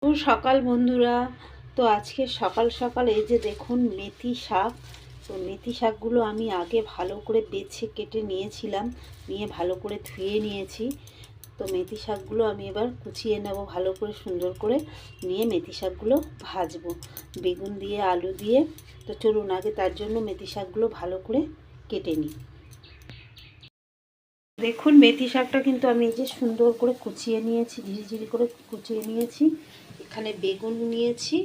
সকাল বন্ধুরা, তো আজকে সকাল সকাল এই যে দেখুন মেথি শাক। তো মেথি শাকগুলো আমি আগে ভালো করে বেছে কেটে নিয়েছিলাম, নিয়ে ভালো করে ধুয়ে নিয়েছি। তো মেথি শাকগুলো আমি এবার কুচিয়ে নেব ভালো করে, সুন্দর করে নিয়ে মেথি শাকগুলো ভাজবো বেগুন দিয়ে, আলু দিয়ে। তো চলুন আগে তার জন্য মেথি শাকগুলো ভালো করে কেটে নিই। দেখুন মেথি শাকটা কিন্তু আমি এই যে সুন্দর করে কুচিয়ে নিয়েছি, ঝিরিঝিরি করে কুচিয়ে নিয়েছি। এখানে বেগুন নিয়েছি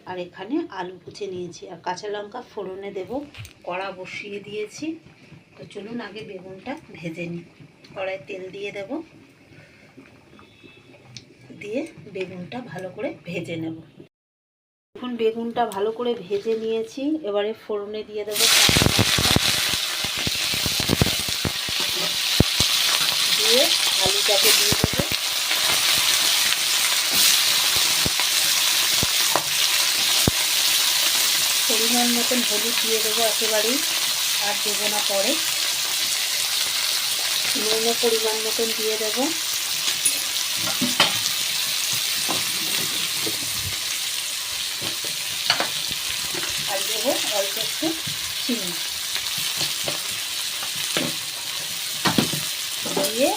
আর এখানে আলু কুচে নিয়েছি, আর কাঁচা লঙ্কা ফোড়নে দেব। কড়া বসিয়ে দিয়েছি। তো চলুন আগে বেগুনটা ভেজে নিই। কড়ায় তেল দিয়ে দেব, দিয়ে বেগুনটা ভালো করে ভেজে নেব। এখন বেগুনটা ভালো করে ভেজে নিয়েছি, এবারে ফোড়নে দিয়ে দেবো দিয়ে আলুটাকে দিয়ে দেবো। পরিমাণ মতন হলুদ দিয়ে দেবো একেবারেই, আর দেবো না পরে। নুনও পরিমাণ মতন দিয়ে দেবো। আর দেবো অল্প একটু চিনি দিয়ে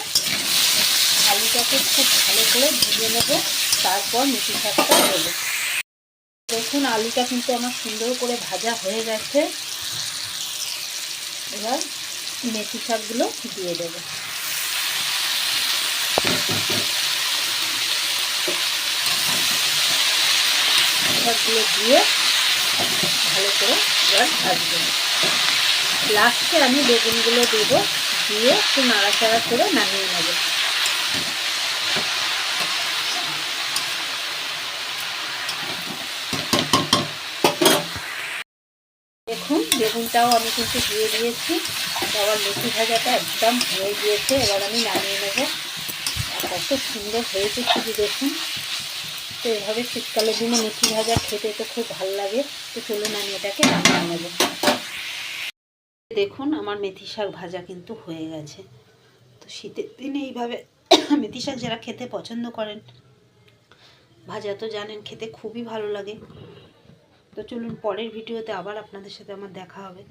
আলুটাকে খুব ভালো করে ভেজে নেব। তারপর মেথি শাকটা দেবো। দেখুন আলুটা কিন্তু আমার সুন্দর করে ভাজা হয়ে গেছে। এবার মেথি শাকগুলো দিয়ে দেবো। শাকগুলো দিয়ে ভালো করে এবার ভাজবো। লাস্টে আমি বেগুনগুলো দেবো, দিয়ে একটু নাড়াচাড়া করে নামিয়ে নেব। দেখুন বেগুনটাও আমি কিন্তু দিয়ে দিয়েছি। আবার মেথি ভাজাটা একদম হয়ে গিয়েছে, এবার আমি নামিয়ে নেব। কত সুন্দর হয়েছে শুধু দেখুন। তো এভাবে শীতকালের দিনে মেথি ভাজা খেতে তো খুব ভালো লাগে। তো চলুন আমি এটাকে নামিয়ে নেব। দেখুন আমার মেথি শাক ভাজা কিন্তু হয়ে গেছে। তো শীতের দিনে এইভাবে মেথি শাক যারা খেতে পছন্দ করেন, ভাজা তো জানেন খেতে খুবই ভালো লাগে। তো চলুন পরের ভিডিওতে আবার আপনাদের সাথে আমার দেখা হবে।